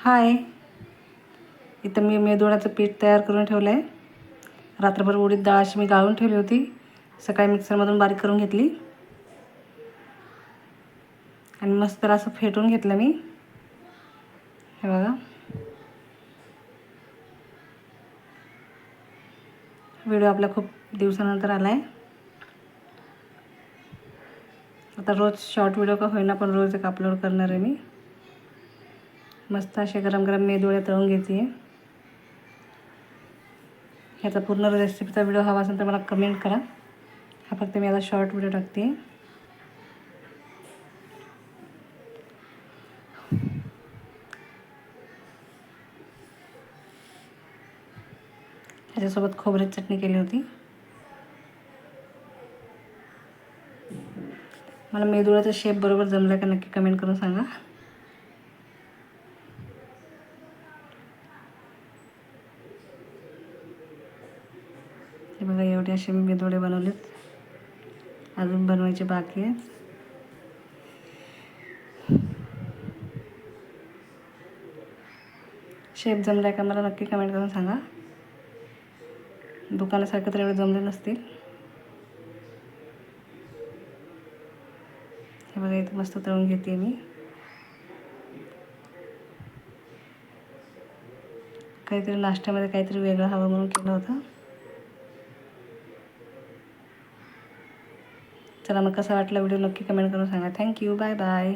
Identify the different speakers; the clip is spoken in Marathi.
Speaker 1: हाय, इथं मी मेदूवड्याचं पीठ तयार करून ठेवलं आहे. रात्रभर उडीद डाळ अशी मी गाळून ठेवली होती. सकाळी मिक्सरमधून बारीक करून घेतली आणि मस्त असं फेटून घेतलं मी. हे बघा, व्हिडिओ आपला खूप दिवसानंतर आला आहे. आता रोज शॉर्ट व्हिडिओ का होईना पण रोज एक अपलोड करणार आहे मी. मस्त असे गरम गरम मेदूवडे तळून घ्यायची आहे. ह्याचा पूर्ण रेसिपीचा व्हिडिओ हवा असेल तर मला कमेंट करा. हा फक्त मी आता शॉर्ट व्हिडिओ टाकते. ह्याच्यासोबत खोबऱ्याची चटणी केली होती. मला मेदूवड्याचा शेप बरोबर जमला का नक्की कमेंट करून सांगा. हे बघा, एवढे असे मी मेदूवडे बनवलेत. अजून बनवायचे बाकी आहेत. शेप जमला आहे का मला नक्की कमेंट करून सांगा. दुकानासारखं तर एवढे जमले नसतील. हे बघा, इथं मस्त तळून घेते मी. काहीतरी नाश्त्यामध्ये काहीतरी वेगळं हवं म्हणून केलं होतं. चला, मग कसा वाटला व्हिडिओ नक्की कमेंट करून सांगा. Thank you, bye bye.